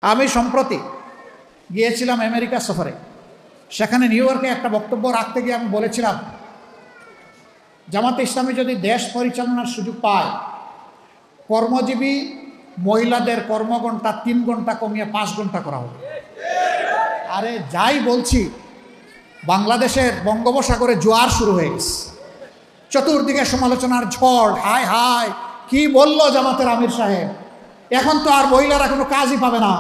আমি সম্প্রতি গিয়েছিলাম আমেরিকা সফরে। সেখানে নিউ ইয়র্কে একটা বক্তব্য রাখতে গিয়ে আমি বলেছিলাম, জামাতে ইসলামী যদি দেশ পরিচালনার সুযোগ পায়, কর্মজীবী মহিলাদের কর্মঘণ্টা 3 ঘন্টা কমিয়ে 5 ঘন্টা করা হবে। আরে যাই বলছি, বাংলাদেশের বঙ্গোপসাগরে জোয়ার শুরু হয়ে গেছে, চতুর্দিকে সমালোচনার ঝড়। হায় হায়, কি বললো জামাতের আমির সাহেব, এখন তো আর মহিলারা কোনো কাজই পাবে না।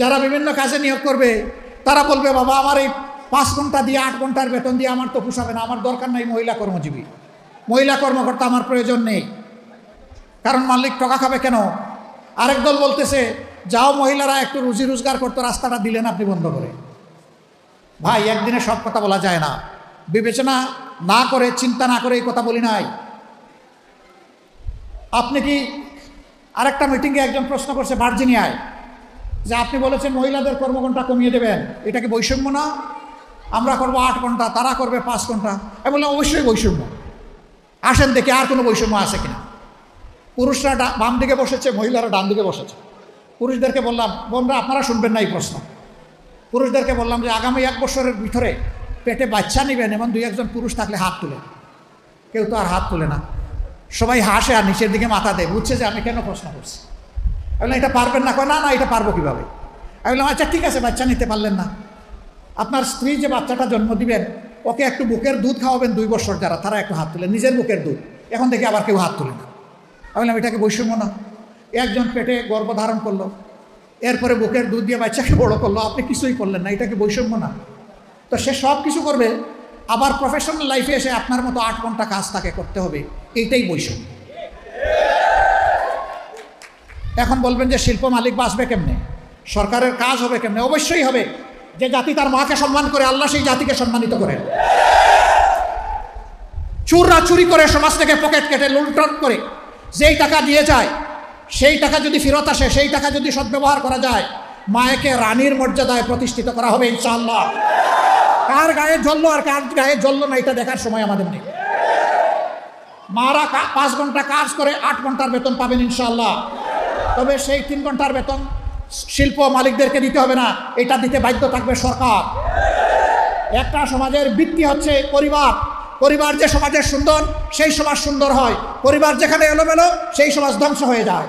যারা বিভিন্ন কাজে নিয়োগ করবে তারা বলবে, বাবা আমার এই 5 ঘন্টা দিয়ে 8 ঘন্টার বেতন দিয়ে আমার তো পোষাবে না, আমার দরকার নাই মহিলা কর্মজীবী, মহিলা কর্মকর্তা আমার প্রয়োজন নেই, কারণ মালিক টাকা খাবে কেন। আরেক দল বলতেছে, যাও মহিলারা একটু রুজি রোজগার করতো, রাস্তাটা দিলেন আপনি বন্ধ করে। ভাই, একদিনে সব কথা বলা যায় না, বিবেচনা না করে চিন্তা না করে এই কথা বলি নাই। আপনি কি আরেকটা মিটিংয়ে একজন প্রশ্ন করছে ভার্জিনিয়ায়, যে আপনি বলেছেন মহিলাদের কর্মঘণ্টা কমিয়ে দেবেন, এটা কি বৈষম্য না? আমরা করবো 8 ঘন্টা, তারা করবে 5 ঘন্টা। আমি বললাম অবশ্যই বৈষম্য, আসেন দেখি আর কোনো বৈষম্য আছে কিনা। পুরুষরা বাম দিকে বসেছে, মহিলারা ডান দিকে বসেছে। পুরুষদেরকে বললাম, বোনরা আপনারা শুনবেন না এই প্রশ্ন। পুরুষদেরকে বললাম যে আগামী 1 বছরের ভিতরে পেটে বাচ্চা নেবেন এমন 2-1 পুরুষ থাকলে হাত তুলে। কেউ তো আর হাত তুলে না, সবাই হাসে আর নিচের দিকে মাথা দেয়, বুঝছে যে আমি কেন প্রশ্ন করছি। আমি বললাম, এটা পারবেন না? কয় না না, এটা পারবো কীভাবে। আমি বললাম, আচ্ছা ঠিক আছে, বাচ্চা নিতে পারলেন না, আপনার স্ত্রী যে বাচ্চাটা জন্ম দিবেন ওকে একটু বুকের দুধ খাওয়াবেন 2 বছর, যারা তারা একটু হাত তুলে, নিজের বুকের দুধ। এখন দেখি আবার কেউ হাত তুলে না। আমি বললাম, এটাকে বৈষম্য না? একজন পেটে গর্ভধারণ করলো, এরপরে বুকের দুধ দিয়ে বাচ্চাকে বড় করলো, আপনি কিছুই করলেন না, এটাকে বৈষম্য না? তো সে সব কিছু করবে, আবার প্রফেশনাল লাইফে এসে আপনার মতো 8 ঘন্টা কাজ তাকে করতে হবে, এইটাই বৈষম্য। এখন বলবেন যে শিল্প মালিক বাঁচবে কেমনে, সরকারের কাজ হবে কেমনে? অবশ্যই হবে। যে জাতি তার মাকে সম্মান করে, আল্লাহ সেই জাতিকে সম্মানিত করেন। চুররা চুরি করে সমাজ থেকে পকেট কেটে লুণ্ঠন করে যেই টাকা দিয়ে যায়, সেই টাকা যদি ফেরত আসে, সেই টাকা যদি সদ্ব্যবহার করা যায়, মায়েকে রানীর মর্যাদায় প্রতিষ্ঠিত করা হবে ইনশাআল্লাহ। কার গায়ে জ্বললো আর কার গায়ে জ্বললো না এটা দেখার সময় আমাদের নেই। মারা 5 ঘন্টা কাজ করে 8 ঘন্টার বেতন পাবেন ইনশাআল্লাহ। তবে সেই 3 ঘন্টার বেতন শিল্প মালিকদেরকে দিতে হবে না, এটা দিতে বাধ্য থাকবে সরকার। একটা সমাজের ভিত্তি হচ্ছে পরিবার। পরিবার যে সমাজের সুন্দর, সেই সমাজ সুন্দর হয়। পরিবার যেখানে এলোমেলো, সেই সমাজ ধ্বংস হয়ে যায়।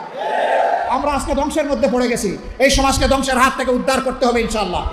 আমরা আজকে ধ্বংসের মধ্যে পড়ে গেছি, এই সমাজকে ধ্বংসের হাত থেকে উদ্ধার করতে হবে ইনশাআল্লাহ।